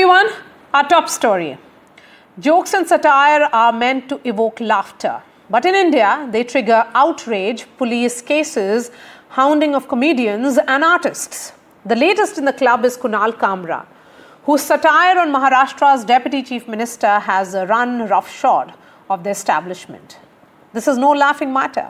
everyone, our top story. Jokes and satire are meant to evoke laughter. But in India, they trigger outrage, police cases, hounding of comedians and artists. The latest in the club is Kunal Kamra, whose satire on Maharashtra's Deputy Chief Minister has run roughshod of the establishment. This is no laughing matter.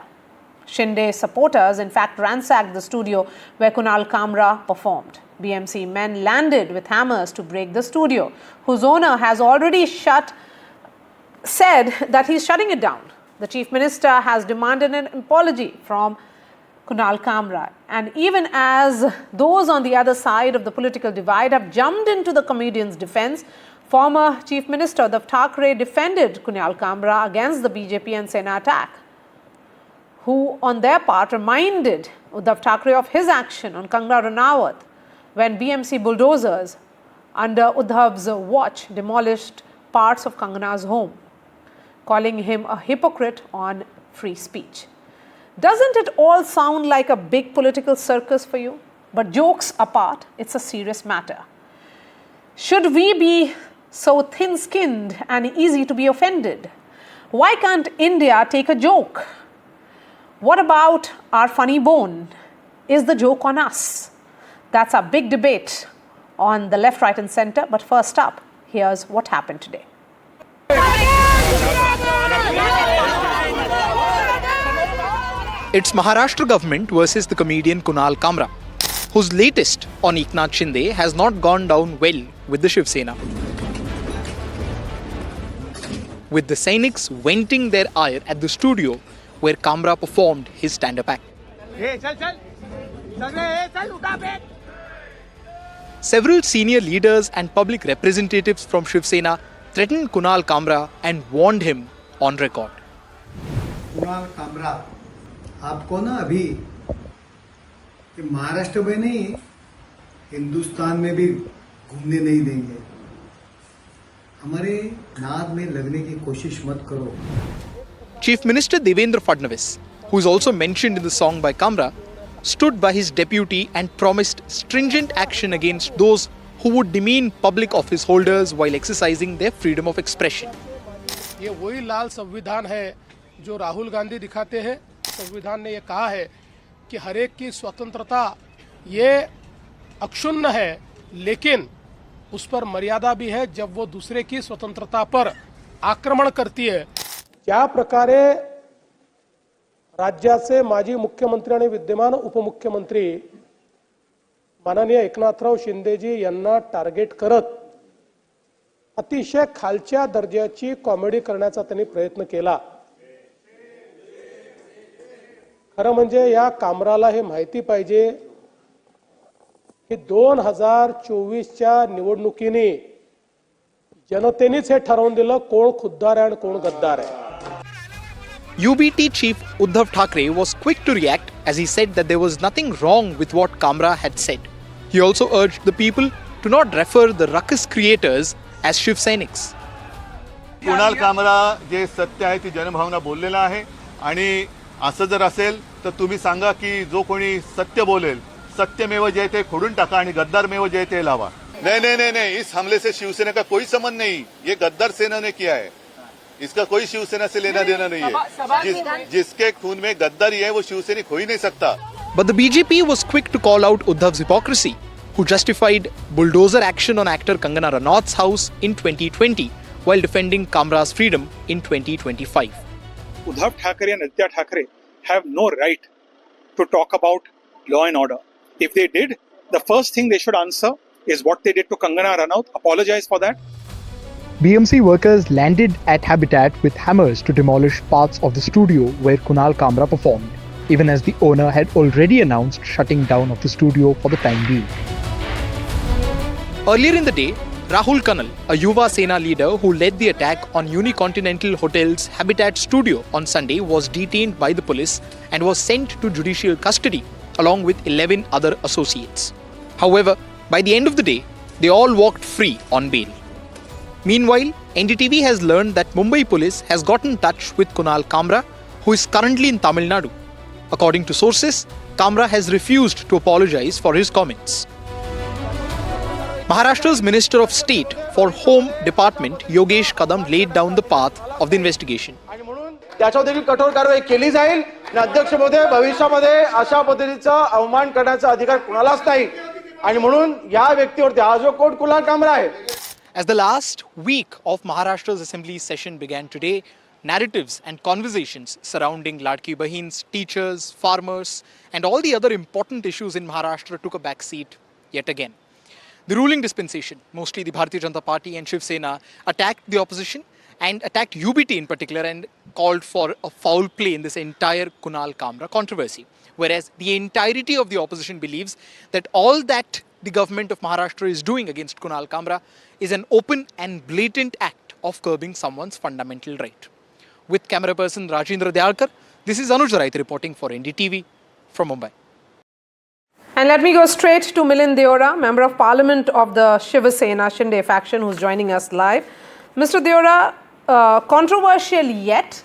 Shinde supporters, in fact, ransacked the studio where Kunal Kamra performed. BMC men landed with hammers to break the studio, whose owner has already said that he's shutting it down. The Chief Minister has demanded an apology from Kunal Kamra. And even as those on the other side of the political divide have jumped into the comedian's defense, former Chief Minister Uddhav Thackeray defended Kunal Kamra against the BJP and Sena attack, who on their part reminded Uddhav Thackeray of his action on Kangana Ranaut when BMC bulldozers under Uddhav's watch demolished parts of Kangana's home, calling him a hypocrite on free speech. Doesn't it all sound like a big political circus for you? But jokes apart, it's a serious matter. Should we be so thin-skinned and easy to be offended? Why can't India take a joke? What about our funny bone? Is the joke on us? That's a big debate on the left, right and center. But first up, here's what happened today. It's Maharashtra government versus the comedian Kunal Kamra, whose latest on Eknath Shinde has not gone down well with the Shiv Sena, with the Sainiks venting their ire at the studio where Kamra performed his stand-up act. Several senior leaders and public representatives from Shiv Sena threatened Kunal Kamra and warned him on record. Kunal Kamra, आपको ना अभी महाराष्ट्र में नहीं हिंदुस्तान में भी घूमने नहीं देंगे. हमारे नाद में लगने की कोशिश मत करो. Chief Minister Devendra Fadnavis, who is also mentioned in the song by Kamra, stood by his deputy and promised stringent action against those who would demean public office holders while exercising their freedom of expression. ये वही लाल संविधान है जो राहुल गांधी दिखाते हैं. संविधान ने ये कहा है कि हर एक की स्वतंत्रता ये अक्षुण्ण है, लेकिन उस पर मर्यादा भी है जब वो दूसरे की स्वतंत्रता पर आक्रमण करती है. ज्या प्रकारे राज्याचे माजी मुख्यमंत्री आणि विद्यमान उपमुख्यमंत्री माननीय एकनाथराव शिंदेजी यांना टार्गेट करत अतिशय खालच्या दर्जाची कॉमेडी करण्याचा त्यांनी प्रयत्न केला. खरं म्हणजे या कामराला हे माहिती पाहिजे की 2024च्या निवडणुकीने जनतेनेच हे ठरवून दिलं कोण खुद्दार आहे आणि कोण गद्दार आहे. UBT chief Uddhav Thackeray was quick to react as he said that there was nothing wrong with what Kamra had said. He also urged the people to not refer the ruckus creators as Shiv Sainiks. Kunal Kamra जे सत्य आहे ती जनभावना बोललेला आहे आणि असं जर असेल तर तुम्ही सांगा की जो कोणी सत्य बोलेल सत्यमेव जयते खोडून टाका आणि गद्दारमेव जयते लावा. नहीं, इस हमले से शिवसेना का कोई संबंध नहीं. ये गद्दार सेना ने किया है, इसका कोई शिवसेना से लेना देना नहीं है. जिसके खून में गद्दारी है वो शिवसैनिक हो ही नहीं सकता. But the BJP was quick to call out Uddhav's hypocrisy, who justified bulldozer action on actor Kangana Ranaut's house in 2020 while defending Kamra's freedom in 2025. Uddhav Thackeray and Aditya Thackeray have no right to talk about law and order. If they did, the first thing they should answer is what they did to Kangana Ranaut. Apologize for that. BMC workers landed at Habitat with hammers to demolish parts of the studio where Kunal Kamra performed, even as the owner had already announced shutting down of the studio for the time being. Earlier in the day, Rahul Kanal, a Yuva Sena leader who led the attack on Unicontinental Hotel's Habitat studio on Sunday, was detained by the police and was sent to judicial custody along with 11 other associates. However, by the end of the day, they all walked free on bail. Meanwhile, NDTV has learned that Mumbai police has got in touch with Kunal Kamra, who is currently in Tamil Nadu. According to sources, Kamra has refused to apologize for his comments. Maharashtra's Minister of State for Home Department, Yogesh Kadam, laid down the path of the investigation. त्याच्यावर देखील कठोर कारवाई केली जाईल आणि अध्यक्ष महोदय भविष्यामध्ये अशा पद्धतीचा अवमान करण्याचा अधिकार कुणालाच नाही आणि म्हणून या व्यक्तीवरती हा जो कोट कुणाल कामरा आहे. As the last week of Maharashtra's assembly session began today, narratives and conversations surrounding Ladki Bahins, teachers, farmers and all the other important issues in Maharashtra took a backseat yet again. The ruling dispensation, mostly the Bharatiya Janata Party and Shiv Sena, attacked the opposition and attacked UBT in particular and called for a foul play in this entire Kunal Kamra controversy. Whereas the entirety of the opposition believes that all that the government of Maharashtra is doing against Kunal Kamra is an open and blatant act of curbing someone's fundamental right. With camera person Rajendra Dyalkar, this is Anuj Raith reporting for NDTV from Mumbai. And let me go straight to Milind Deora, Member of Parliament of the Shiv Sena Shinde faction, who's joining us live. Mr. Deora, controversial yet?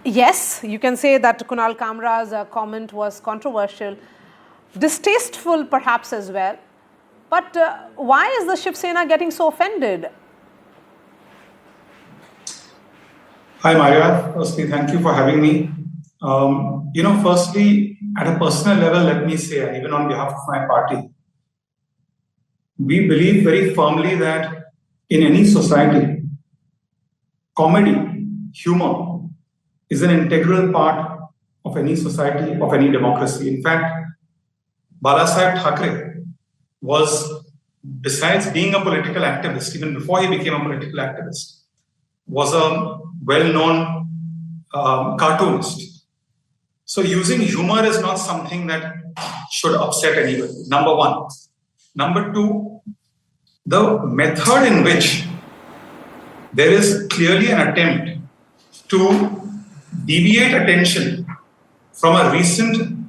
Yes, you can say that Kunal Kamra's comment was controversial, distasteful perhaps as well. But why is the Shiv Sena getting so offended? Hi Maria, firstly thank you for having me. Firstly, at a personal level, let me say, and even on behalf of my party, we believe very firmly that in any society, comedy, humor is an integral part of any society, of any democracy. In fact, Balasaheb Thackeray was, besides being a political activist, even before he became a political activist, was a well-known cartoonist. So using humor is not something that should upset anybody, number one. Number two, the method in which there is clearly an attempt to deviate attention from a recent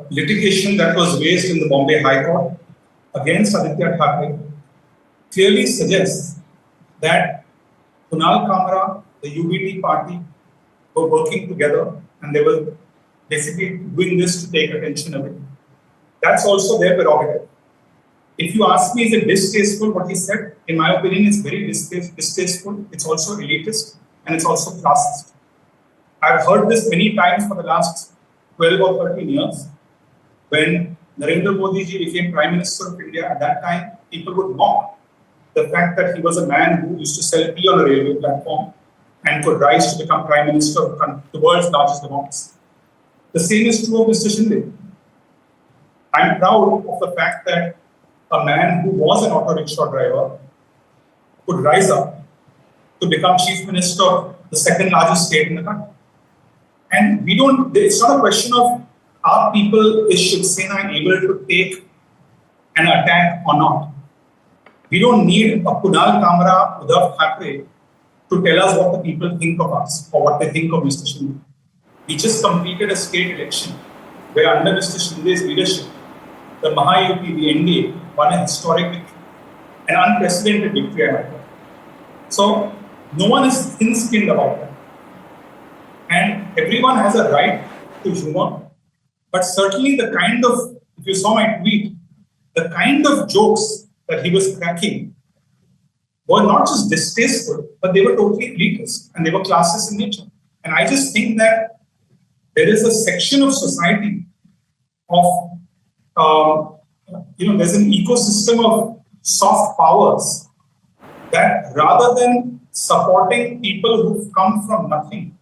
litigation that was raised in the Bombay High Court against Aditya Thackeray clearly suggests that Kunal Kamra, the UBT party, were working together and they were basically doing this to take attention away. That's also their prerogative. If you ask me, is it distasteful what he said? In my opinion, it's very distasteful. It's also elitist and it's also classist. I've heard this many times for the last 12 or 13 years. When Narendra Modi ji became Prime Minister of India, at that time, people would mock the fact that he was a man who used to sell tea on a railway platform and could rise to become Prime Minister of the world's largest democracy. The same is true of Mr Shinde. I'm proud of the fact that a man who was an auto rickshaw driver could rise up to become Chief Minister of the second largest state in the country. And it's not a question of are people, is Shiv Sena able to take an attack or not? We don't need a Kunal Kamra, Uddhav Thackeray to tell us what the people think of us or what they think of Mr Shinde. We just completed a state election where under Mr Shinde's leadership, the Maha-UP, the NDA, won a historic victory, an unprecedented victory, I might add. So no one is thin-skinned about that. And everyone has a right to humor, but certainly the kind of, if you saw my tweet, the kind of jokes that he was cracking were not just distasteful, but they were totally elitist and they were classist in nature. And I just think that there is a section of society of, there's an ecosystem of soft powers that rather than supporting people who've come from nothing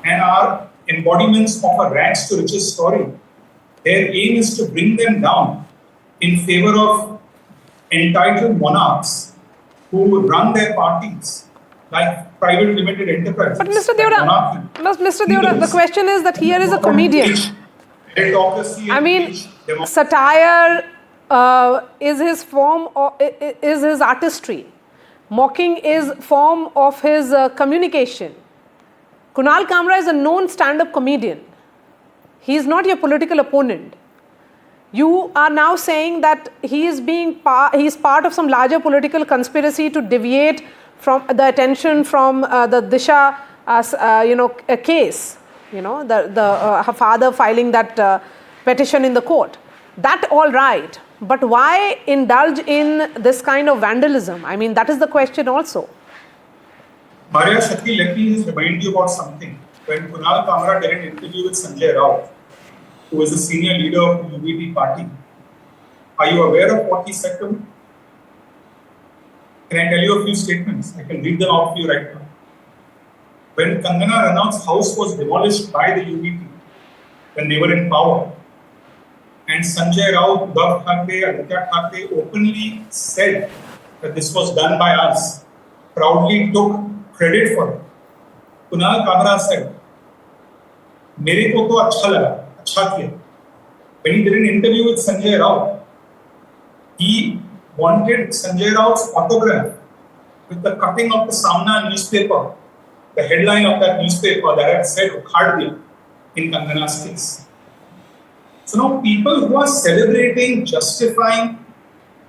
and are embodiments of a rags to riches story, their aim is to bring them down in favor of entitled monarchs who run their parties like private limited enterprises. But Mr. Deora, the question is that here is a comedian. I mean, satire is his form, is his artistry. Mocking is form of his communication. Kunal Kamra is a known stand-up comedian. He is not your political opponent. You are now saying that he is part of some larger political conspiracy to deviate from the attention from the Disha, case. Her father filing that petition in the court. That all right. But why indulge in this kind of vandalism? I mean, that is the question also. Maria Shakti, let me just remind you about something. When Kunal Kamra did an interview with Sanjay Raut, who is the senior leader of the UBT party, are you aware of what he said to him? Can I tell you a few statements? I can read them out for you right now. When Kangana Ranaut's house was demolished by the UBT, when they were in power, and Sanjay Raut, Uddhav Thackeray, Aditya Thackeray openly said that this was done by us, proudly took credit for it. Kunal Kamra said, "मेरे को तो अच्छा लगा, अच्छा किया." When he did an interview with Sanjay Raut, he wanted Sanjay Raut's autograph with the cutting of the Samna newspaper, the headline of that newspaper that had said "Ukhad diya" in Kangana's case. So now people who are celebrating, justifying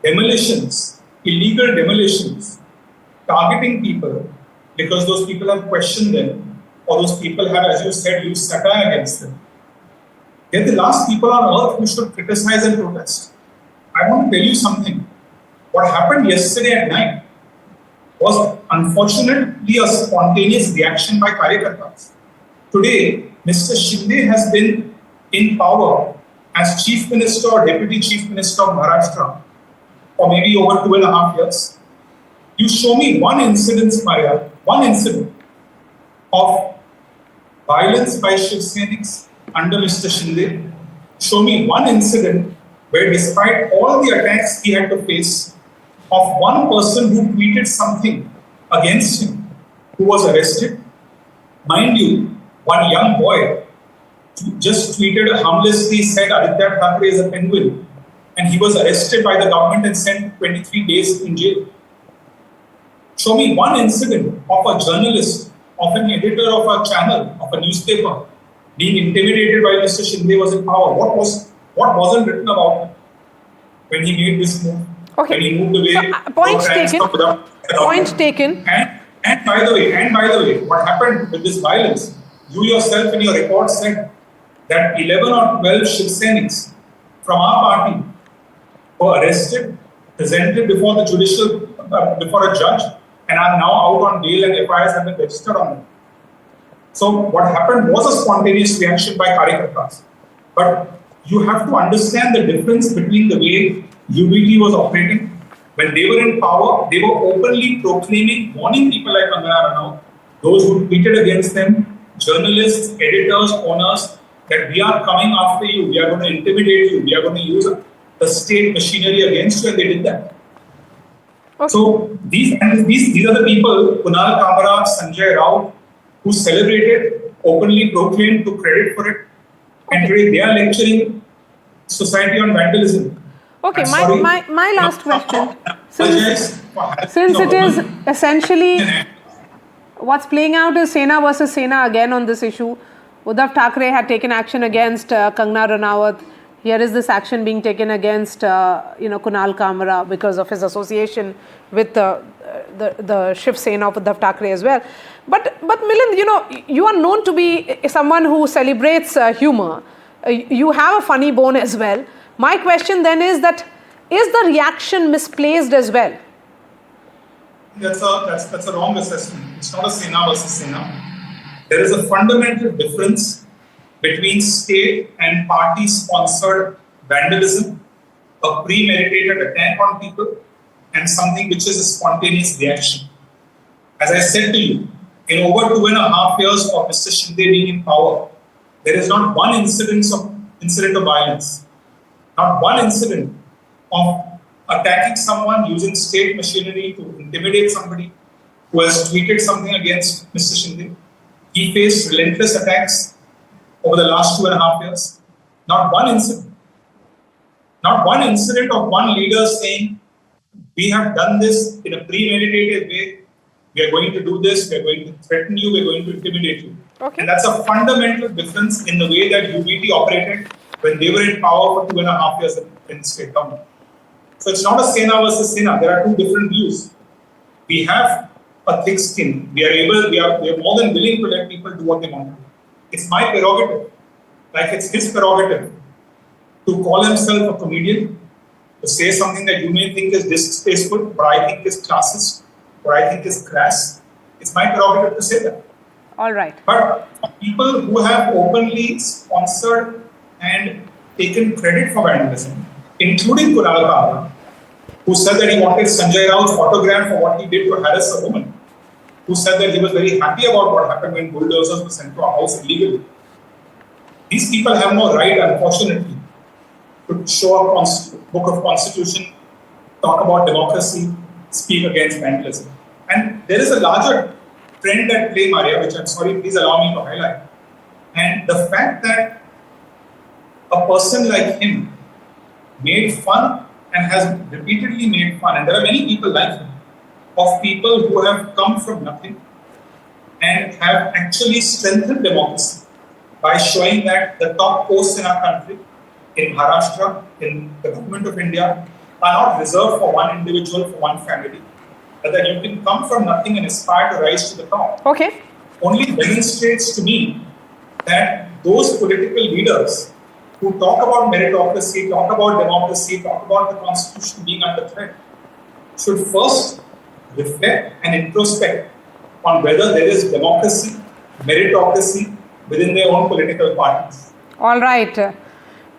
demolitions, illegal demolitions, targeting people because those people have questioned them, or those people have, as you said, used satire against them. They're the last people on earth who should criticize and protest. I want to tell you something. What happened yesterday at night was unfortunately a spontaneous reaction by Karyakartas. Today, Mr Shinde has been in power as Chief Minister or Deputy Chief Minister of Maharashtra for maybe over 2.5 years. You show me one incident, Maria, one incident of violence by Shiv Senics under Mr Shinde. Show me one incident where, despite all the attacks he had to face, of one person who tweeted something against him, who was arrested. Mind you, one young boy just tweeted harmlessly, said Aditya Thackeray is a penguin, and he was arrested by the government and sent 23 days in jail. Show me one incident of a journalist, of an editor of a channel, of a newspaper, being intimidated by Mr Shinde was in power. What wasn't written about him when he made this move? Okay. When he moved away. So, point taken. And by the way, what happened with this violence? You yourself in your report said that 11 or 12 Shiv Senics from our party were arrested, presented before the before a judge, and are now out on bail and FIRs have been registered on them. So what happened was a spontaneous reaction by Karyakartas. But you have to understand the difference between the way UBT was operating. When they were in power, they were openly proclaiming, warning people like Kangana Ranaut, those who tweeted against them, journalists, editors, owners, that we are coming after you, we are going to intimidate you, we are going to use the state machinery against you, and they did that. Okay. So these are the people, Kunal Kamra, Sanjay Raut, who celebrated, openly proclaimed, took credit for it, and today they are lecturing society on vandalism. Okay, my last question. Since it is essentially what's playing out is Sena versus Sena again on this issue. Uddhav Thackeray had taken action against Kangana Ranaut. Here is this action being taken against Kunal Kamra because of his association with the Shiv Sena of Uddhav Thackeray as well. But Milind, you are known to be someone who celebrates humor. You have a funny bone as well. My question then is that, is the reaction misplaced as well? That's a wrong assessment. It's not a Sena versus Sena. There is a fundamental difference between state and party-sponsored vandalism, a premeditated attack on people, and something which is a spontaneous reaction. As I said to you, in over 2.5 years of Mr Shinde being in power, there is not one incident of violence. Not one incident of attacking someone using state machinery to intimidate somebody who has tweeted something against Mr Shinde. He faced relentless attacks over the last 2.5 years. Not one incident. Not one incident of one leader saying, we have done this in a premeditated way. We are going to do this. We are going to threaten you. We are going to intimidate you. Okay. And that's a fundamental difference in the way that UBT operated when they were in power for 2.5 years in state government. So it's not a Sena versus Sena. There are two different views. We have a thick skin. We are more than willing to let people do what they want to do. It's my prerogative, like it's his prerogative, to call himself a comedian, to to say something that you may think is distasteful, what I think is classist, what I think is crass. It's my prerogative to say that. All right. But people who have openly sponsored and taken credit for vandalism, including Kunal Kamra, who said that he wanted Sanjay Raut's autograph for what he did to harass a woman, who said that he was very happy about what happened when bulldozers were sent to a house illegally. These people have no right, unfortunately, to show a book of constitution, talk about democracy, speak against vandalism. And there is a larger trend at play, Maria, which I'm sorry, please allow me to highlight. And the fact that a person like him made fun and has repeatedly made fun, and there are many people like him, of people who have come from nothing and have actually strengthened democracy by showing that the top posts in our country, in Maharashtra, in the government of India, are not reserved for one individual, for one family, but that you can come from nothing and aspire to rise to the top. Okay. Only demonstrates to me that those political leaders who talk about meritocracy, talk about democracy, talk about the constitution being under threat, should first reflect and introspect on whether there is democracy, meritocracy within their own political parties. All right.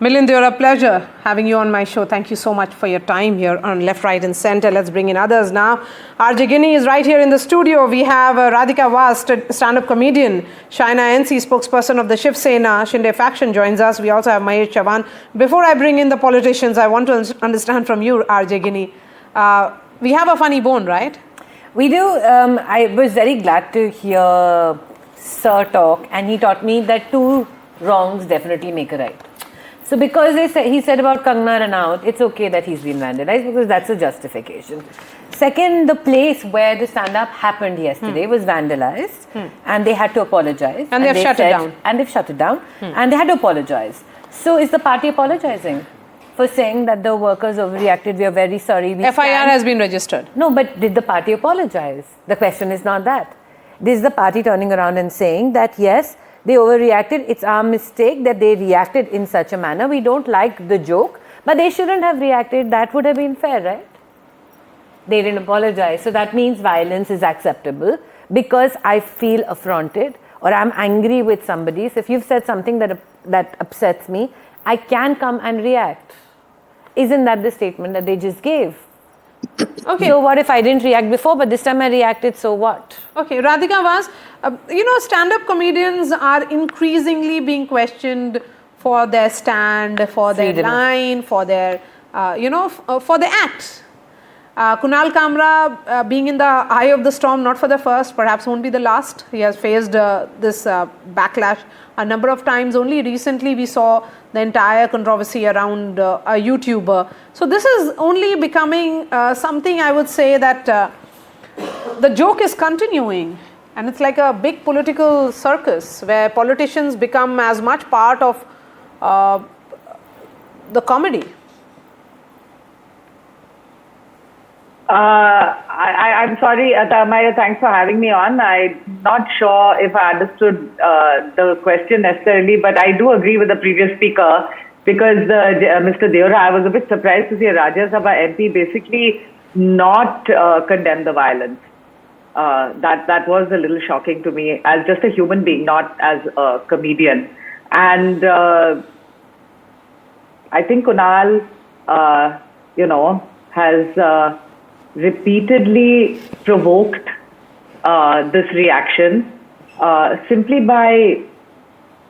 Milind, you're a pleasure having you on my show. Thank you so much for your time here on Left, Right and Center. Let's bring in others now. RJ Guinea is right here in the studio. We have Radhika Vaz, stand-up comedian. Shaina NC, spokesperson of the Shiv Sena Shinde faction, joins us. We also have Mahesh Chavan. Before I bring in the politicians, I want to understand from you, RJ Guinea. We have a funny bone, right? We do. I was very glad to hear Sir talk, and he taught me that two wrongs definitely make a right. So because he said about Kangana Ranaut, it's okay that he's been vandalized because that's a justification. Second, the place where the stand-up happened yesterday was vandalized and they had to apologize. And they've shut it down. And they've shut it down and they had to apologize. So is the party apologizing for saying that the workers overreacted? We are very sorry. FIR has been registered. No, but did the party apologize? The question is not that. This is the party turning around and saying that yes, they overreacted. It's our mistake that they reacted in such a manner. We don't like the joke, but they shouldn't have reacted. That would have been fair, right? They didn't apologize. So that means violence is acceptable because I feel affronted or I'm angry with somebody. So if you've said something that upsets me, I can come and react. Isn't that the statement that they just gave? Okay. So what if I didn't react before, but this time I reacted, so what? Okay, Radhika Vaz, stand-up comedians are increasingly being questioned for their stand, for their line, for their, for the act. Kunal Kamra being in the eye of the storm, not for the first, perhaps won't be the last. He has faced this backlash a number of times. Only recently we saw the entire controversy around a YouTuber. So this is only becoming something, I would say, that the joke is continuing. And it's like a big political circus where politicians become as much part of the comedy. I'm sorry, Maya, thanks for having me on. I'm not sure if I understood the question necessarily, but I do agree with the previous speaker because Mr Deora, I was a bit surprised to see a Rajya Sabha MP basically not condemn the violence. That was a little shocking to me as just a human being, not as a comedian. And I think Kunal, has repeatedly provoked this reaction simply by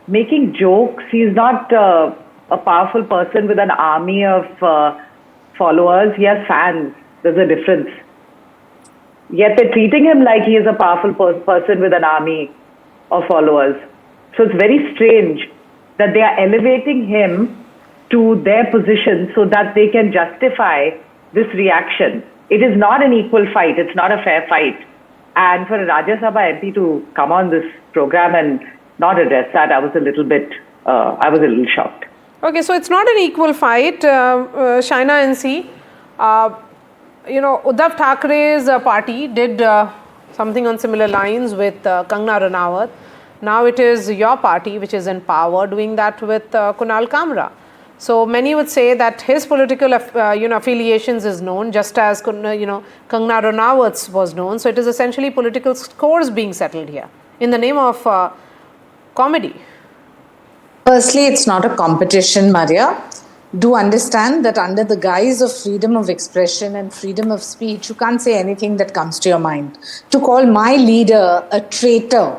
making jokes. He's not a powerful person with an army of followers. He has fans. There's a difference. Yet they're treating him like he is a powerful person with an army of followers. So it's very strange that they are elevating him to their position so that they can justify this reaction. It is not an equal fight. It's not a fair fight. And for a Rajya Sabha MP to come on this program and not address that, I was a little shocked. Okay, so it's not an equal fight. Shaina NC, Uddhav Thackeray's party did something on similar lines with Kangana Ranaut. Now it is your party which is in power doing that with Kunal Kamra. So many would say that his political affiliations is known, just as Kangana Ranaut's was known. So it is essentially political scores being settled here in the name of comedy. Firstly, it's not a competition, Maria. Do understand that under the guise of freedom of expression and freedom of speech, you can't say anything that comes to your mind. To call my leader a traitor,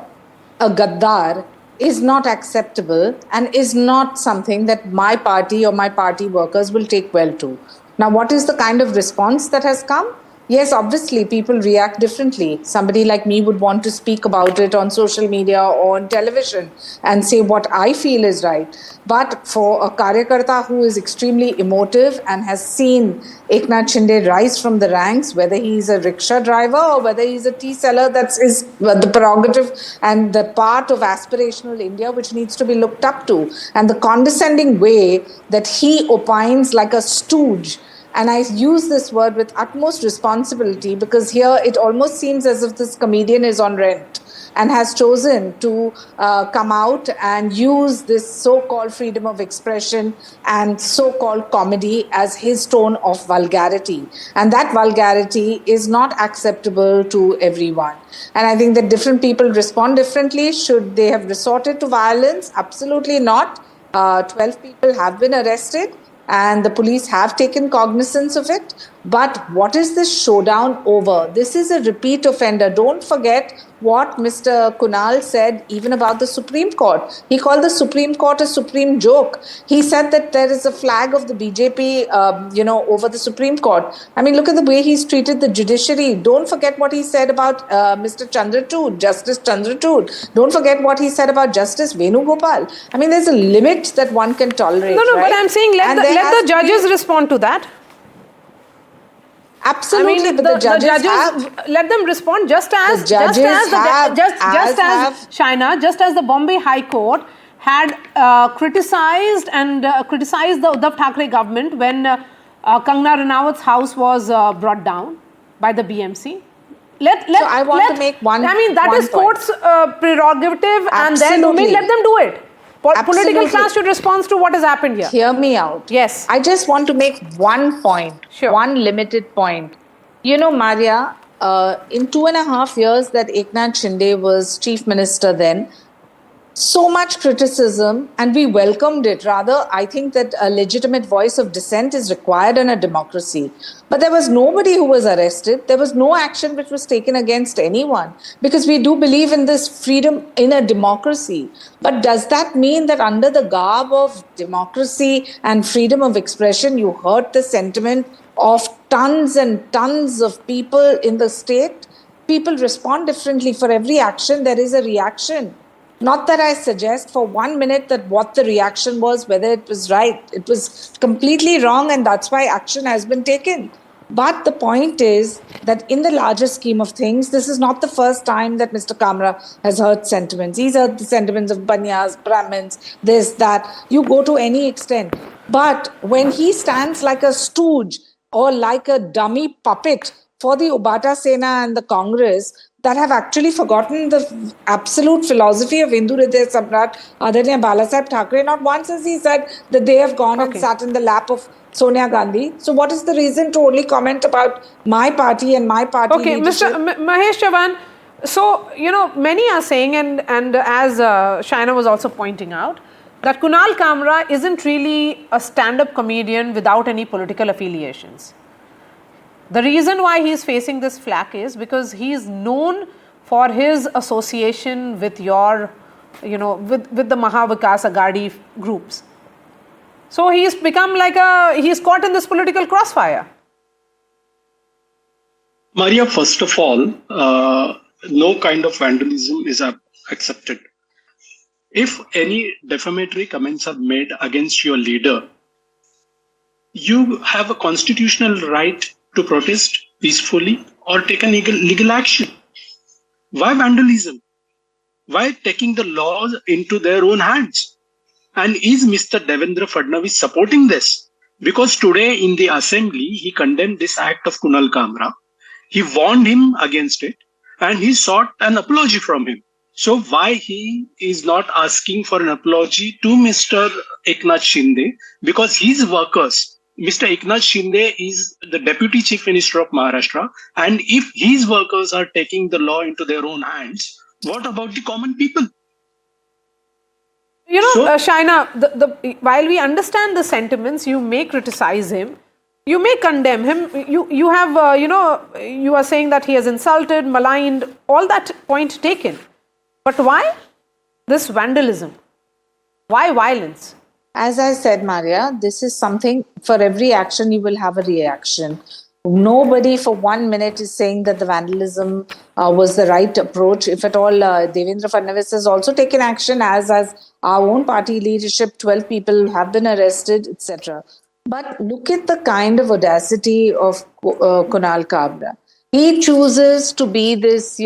a gaddar, is not acceptable and is not something that my party or my party workers will take well to. Now, what is the kind of response that has come? Yes, obviously, people react differently. Somebody like me would want to speak about it on social media or on television and say what I feel is right. But for a Karyakarta who is extremely emotive and has seen Eknath Shinde rise from the ranks, whether he's a rickshaw driver or whether he's a tea seller, that's the prerogative and the part of aspirational India which needs to be looked up to. And the condescending way that he opines like a stooge, and I use this word with utmost responsibility because here it almost seems as if this comedian is on rent and has chosen to come out and use this so-called freedom of expression and so-called comedy as his tone of vulgarity. And that vulgarity is not acceptable to everyone. And I think that different people respond differently. Should they have resorted to violence? Absolutely not. 12 people have been arrested, and the police have taken cognizance of it. But what is this showdown over? This is a repeat offender. Don't forget what Mr. Kunal said even about the Supreme Court. He called the Supreme Court a supreme joke. He said that there is a flag of the BJP, over the Supreme Court. I mean, look at the way he's treated the judiciary. Don't forget what he said about Mr. Chandrachud, Justice Chandrachud. Don't forget what he said about Justice Venugopal. I mean, there's a limit that one can tolerate. No, right? but I'm saying let the judges respond to that. Absolutely, I mean, but the judges have, let them respond just as the Bombay High Court had criticized the Uddhav Thackeray government when Kangana Ranaut's house was brought down by the BMC. I want to make one. I mean, that is court's prerogative, and then let them do it. Political class should respond to what has happened here. Hear me out. Yes. I just want to make one point, one limited point. You know, Maria, in 2.5 years that Eknath Shinde was chief minister then, so much criticism, and we welcomed it. Rather, I think that a legitimate voice of dissent is required in a democracy. But there was nobody who was arrested. There was no action which was taken against anyone, because we do believe in this freedom in a democracy. But does that mean that under the garb of democracy and freedom of expression, you hurt the sentiment of tons and tons of people in the state? People respond differently. For every action, there is a reaction. Not that I suggest for 1 minute that what the reaction was, whether it was right. It was completely wrong, and that's why action has been taken. But the point is that in the larger scheme of things, this is not the first time that Mr. Kamra has hurt sentiments. He's hurt the sentiments of Banyas, Brahmins, this, that. You go to any extent. But when he stands like a stooge or like a dummy puppet for the Uddhav Sena and the Congress, that have actually forgotten the absolute philosophy of Hindu Hriday Samrat, Adharaniya Balasaheb Thackeray. Not once has he said that they have gone and sat in the lap of Sonia Gandhi. So what is the reason to only comment about my party and my party leadership? Mr. Mahesh Chavan, so, many are saying, and as Shaina was also pointing out, that Kunal Kamra isn't really a stand-up comedian without any political affiliations. The reason why he is facing this flack is because he is known for his association with with the Mahavikas Agadi groups. So he's become he's caught in this political crossfire. Maria, first of all, no kind of vandalism is accepted. If any defamatory comments are made against your leader, you have a constitutional right to protest peacefully or take a legal action. Why vandalism? Why taking the laws into their own hands? And is Mr. Devendra Fadnavis supporting this? Because today in the assembly, he condemned this act of Kunal Kamra. He warned him against it and he sought an apology from him. So why he is not asking for an apology to Mr. Eknath Shinde? Because his workers, Mr. Eknath Shinde is the Deputy Chief Minister of Maharashtra, and if his workers are taking the law into their own hands, what about the common people? You know, Shaina, while we understand the sentiments, you may criticize him, you may condemn him, you have, you are saying that he has insulted, maligned, all that point taken. But why this vandalism? Why violence? As I said, Maria, this is something, for every action you will have a reaction. Nobody for 1 minute is saying that the vandalism was the right approach. If at all, Devendra Fadnavis has also taken action, as has our own party leadership. 12 people have been arrested, etc. But look at the kind of audacity of Kunal Kamra. He chooses to be this,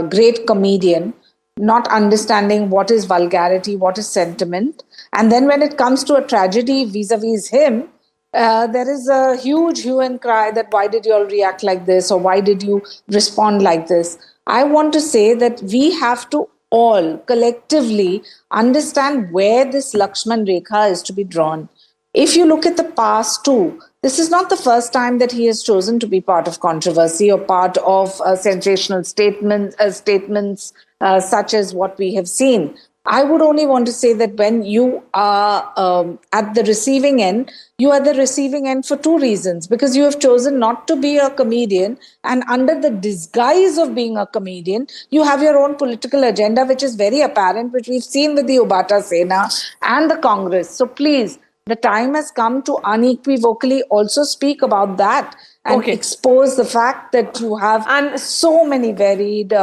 great comedian, not understanding what is vulgarity, what is sentiment. And then when it comes to a tragedy vis-a-vis him, there is a huge hue and cry that why did you all react like this, or why did you respond like this? I want to say that we have to all collectively understand where this Lakshman Rekha is to be drawn. If you look at the past too, this is not the first time that he has chosen to be part of controversy or part of sensational statements such as what we have seen. I would only want to say that when you are at the receiving end, you are the receiving end for two reasons. Because you have chosen not to be a comedian, and under the disguise of being a comedian, you have your own political agenda, which is very apparent, which we've seen with the Sena and the Congress. So please, the time has come to unequivocally also speak about that and expose the fact that you have so many varied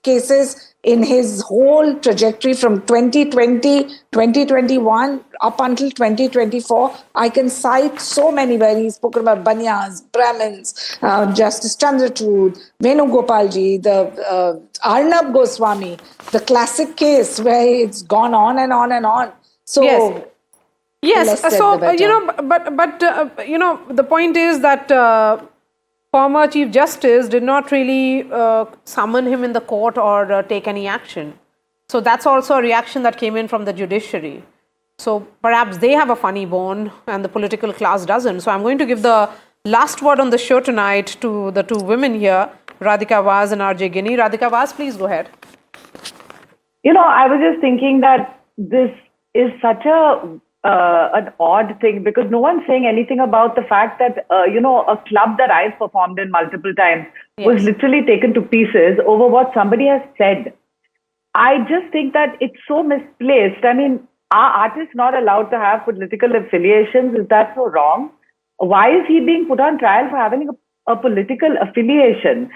cases in his whole trajectory from 2020, 2021 up until 2024. I can cite so many where he's spoken about Banyas, Brahmins, Justice Chandrachud, Venugopalji, the Arnab Goswami, the classic case where it's gone on and on and on. So yes. So the point is that former Chief Justice did not really summon him in the court or take any action. So that's also a reaction that came in from the judiciary. So perhaps they have a funny bone and the political class doesn't. So I'm going to give the last word on the show tonight to the two women here, Radhika Vaz and RJ Guinea. Radhika Vaz, please go ahead. I was just thinking that this is such an odd thing, because no one's saying anything about the fact that, a club that I've performed in multiple times was literally taken to pieces over what somebody has said. I just think that it's so misplaced. I mean, are artists not allowed to have political affiliations? Is that so wrong? Why is he being put on trial for having a political affiliation?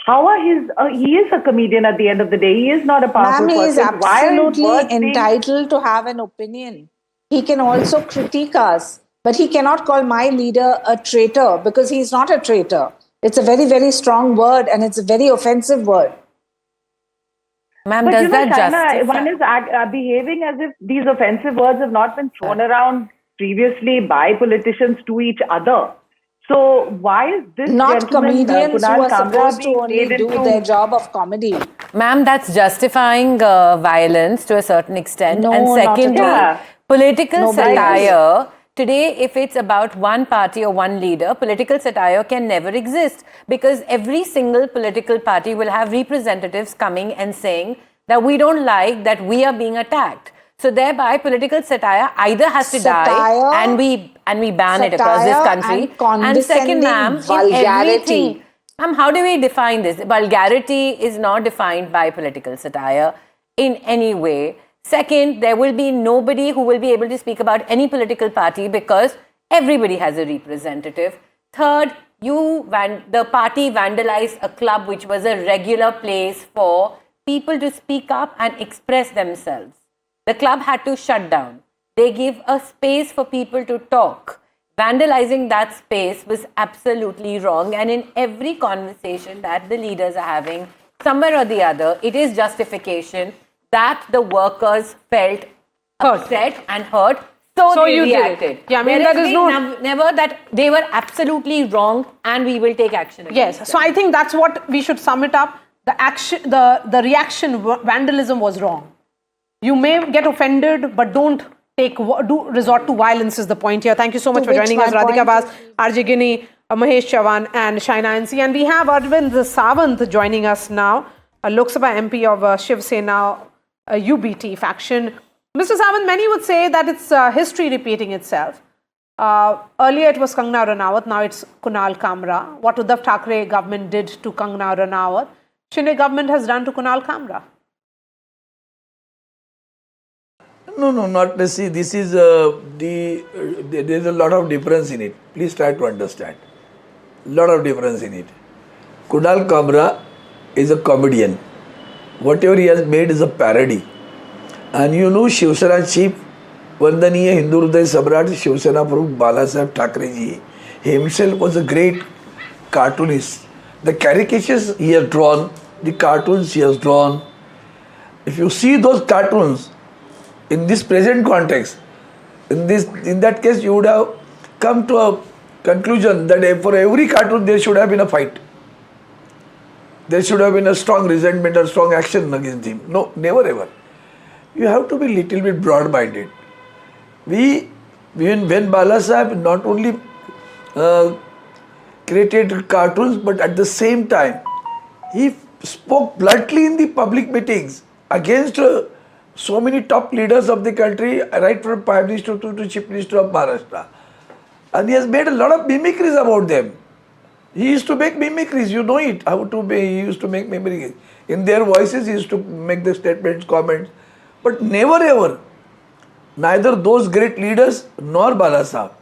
How are he is a comedian at the end of the day. He is not a powerful person. He is absolutely entitled to have an opinion. He can also critique us, but he cannot call my leader a traitor, because he is not a traitor. It's a very, very strong word, and it's a very offensive word. Ma'am, does that justify? One is behaving as if these offensive words have not been thrown around previously by politicians to each other. So why is this not comedians who are supposed to only do their job of comedy? Ma'am, that's justifying violence to a certain extent. No, and secondly, political satire, today, if it's about one party or one leader, political satire can never exist, because every single political party will have representatives coming and saying that we don't like that we are being attacked. So thereby, political satire either has to die and we ban it across this country. And second, ma'am, vulgarity. Ma'am, how do we define this? Vulgarity is not defined by political satire in any way. Second, there will be nobody who will be able to speak about any political party, because everybody has a representative. Third, the party vandalized a club which was a regular place for people to speak up and express themselves. The club had to shut down. They gave a space for people to talk. Vandalizing that space was absolutely wrong. And in every conversation that the leaders are having, somewhere or the other, it is justification that the workers felt upset and hurt. So they reacted. Yeah, I mean, that is never that they were absolutely wrong and we will take action against them. So I think that's what we should sum it up. the reaction, vandalism was wrong. You may get offended, but don't resort to violence is the point here. Thank you so much for joining us, Radhika Bas, RJ Gini, Mahesh Chavan and Shaina NC. And we have Arvind Sawant joining us now, a Lok Sabha MP of Shiv Sena, UBT faction. Mr. Sawant, many would say that it's history repeating itself. Earlier it was Kangana Ranaut, now it's Kunal Kamra. What Uddhav Thackeray government did to Kangana Ranaut, Shinde government has done to Kunal Kamra. No, not necessarily. This is there is a lot of difference in it. Please try to understand. Lot of difference in it. Kunal Kamra is a comedian. Whatever he has made is a parody. And you know Shiv Sena chief, Vandaniya Hindu Hriday Samrat Shiv Sena Prabhu Balasaheb Thackeray ji, he himself was a great cartoonist. The caricatures he has drawn, the cartoons he has drawn, if you see those cartoons, in this present context, in that case, you would have come to a conclusion that for every cartoon there should have been a fight. There should have been a strong resentment or strong action against him. No, never ever. You have to be little bit broad-minded. When Balasaheb not only created cartoons, but at the same time, he spoke bluntly in the public meetings against so many top leaders of the country, right from Prime Minister to Chief Minister of Maharashtra. And he has made a lot of mimicries about them. He used to make mimicries, you know it, he used to make mimicries. In their voices, he used to make the statements, comments. But never ever, neither those great leaders nor Balasaheb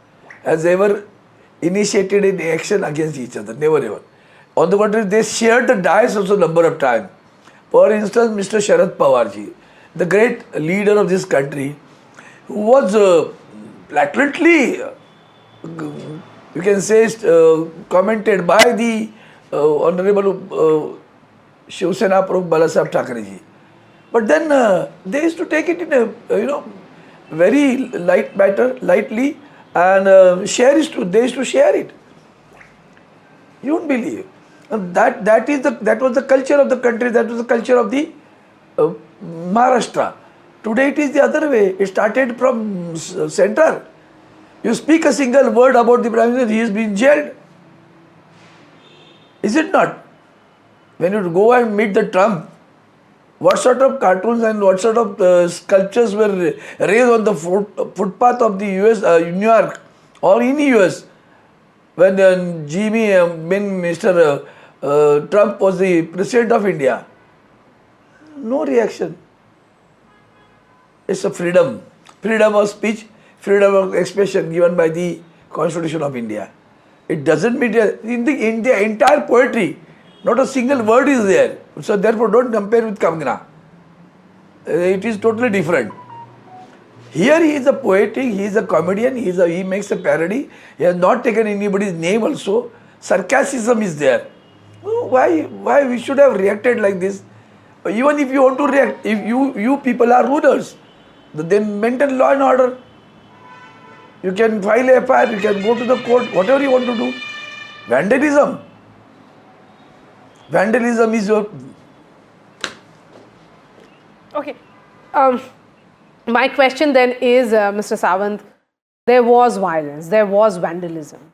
has ever initiated any action against each other, never ever. On the contrary, they shared the dais also a number of times. For instance, Mr Sharad Pawar ji, the great leader of this country, who was blatantly, you can say, commented by the Honorable Shiv Sena Prabhu Balasaheb Thackeray ji. But then they used to take it in a very light matter, lightly, and they used to share it. You won't believe. And that was the culture of the country, that was the culture of the Maharashtra. Today it is the other way. It started from center. You speak a single word about the Prime Minister, he is being jailed. Is it not? When you go and meet the Trump, what sort of cartoons and what sort of sculptures were raised on the footpath of the US, New York or in the US when Mr. Trump was the President of India? No reaction. It's a freedom of speech, freedom of expression given by the Constitution of India. It doesn't mean in the entire poetry, not a single word is there. So therefore don't compare with Kangana. It is totally different. Here he is a poet, he is a comedian, he makes a parody. He has not taken anybody's name also. Sarcasm is there. Why we should have reacted like this? Even if you want to react, if you people are rulers, then maintain law and order. You can file a FIR, you can go to the court, whatever you want to do. Vandalism is your... Okay. My question then is, Mr. Sawant, there was violence, there was vandalism.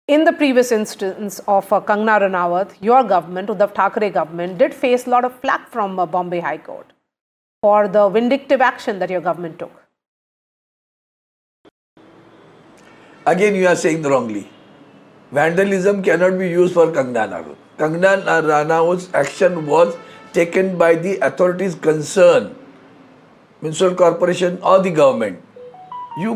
In the previous instance of Kangana Ranaut, your government, Uddhav Thackeray government, did face a lot of flack from Bombay High Court for the vindictive action that your government took. Again, you are saying wrongly. Vandalism cannot be used for Kangana Ranaut. Kangana Ranaut's action was taken by the authorities concerned, municipal corporation or the government. You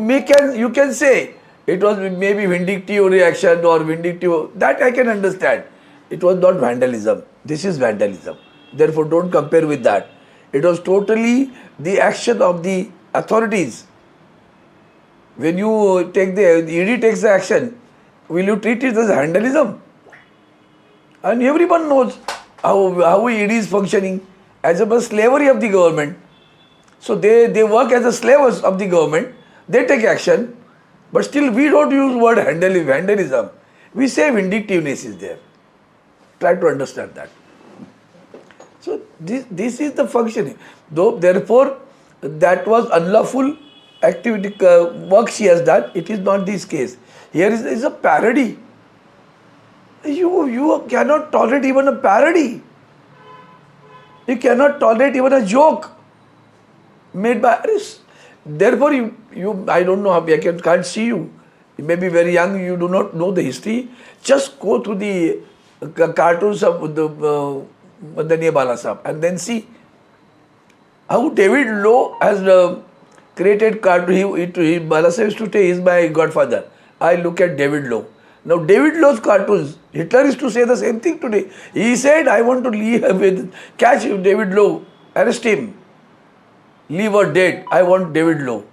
can say it was maybe vindictive reaction or vindictive, that I can understand. It was not vandalism. This is vandalism. Therefore, don't compare with that. It was totally the action of the authorities. When you take the ED takes the action, will you treat it as vandalism? And everyone knows how ED is functioning as a slavery of the government. So they work as a slaves of the government. They take action. But still we don't use word vandalism. We say vindictiveness is there. Try to understand that. So this is the functioning. Though therefore, that was unlawful activity work she has done. It is not this case. Here is a parody. You cannot tolerate even a parody. You cannot tolerate even a joke made by others. Therefore, I don't know how I can't see you. You may be very young. You do not know the history. Just go through the cartoons of the Vandaniya Bala Sahab and then see how David Lowe has created cartoon. Bala Sahab used to say, he is my godfather. I look at David Lowe. Now David Lowe's cartoons, Hitler used to say the same thing today. He said, I want to catch David Lowe, arrest him. Live or dead, I want David Lowe.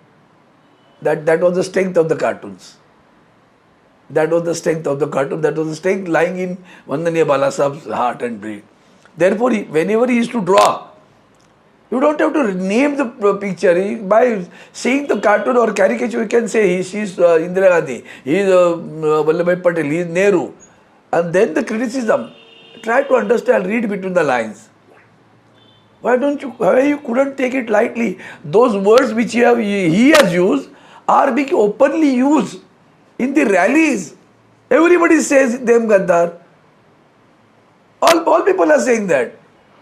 That was the strength of the cartoons. That was the strength of the cartoon. That was the strength lying in Vandaniya Bala Sahab's heart and brain. Therefore, whenever he used to draw, you don't have to name the picture. By seeing the cartoon or caricature, you can say she's Indira Gandhi, he is Vallabhbhai Patel, he is Nehru. And then the criticism. Try to understand, read between the lines. Why you couldn't take it lightly? Those words which he has used are being openly used in the rallies. Everybody says them Gaddar. All people are saying that.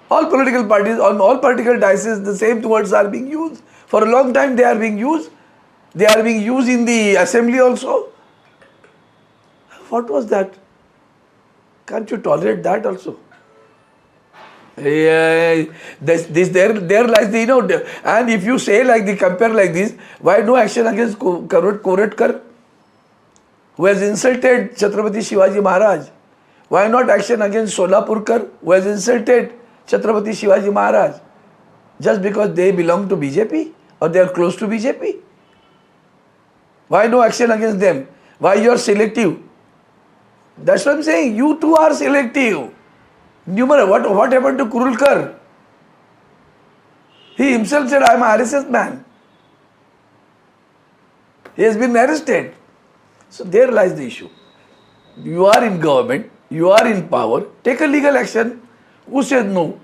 All political parties, on all political dices, the same words are being used. For a long time they are being used. They are being used in the assembly also. What was that? Can't you tolerate that also? Yeah, there lies the, and if you say like the compare like this, why no action against Koretkar, who has insulted Chhatrapati Shivaji Maharaj? Why not action against Solapurkar, who has insulted Chhatrapati Shivaji Maharaj? Just because they belong to BJP or they are close to BJP? Why no action against them? Why you are selective? That's what I'm saying. You too are selective. What happened to Kurulkar? He himself said, I am a RSS man. He has been arrested. So there lies the issue. You are in government, you are in power, take a legal action. Who says no?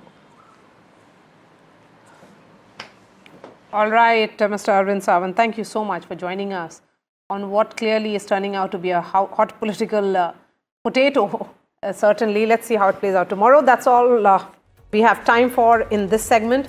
All right, Mr. Arvind Sawant, thank you so much for joining us on what clearly is turning out to be a hot political potato. Certainly, let's see how it plays out tomorrow. That's all we have time for in this segment.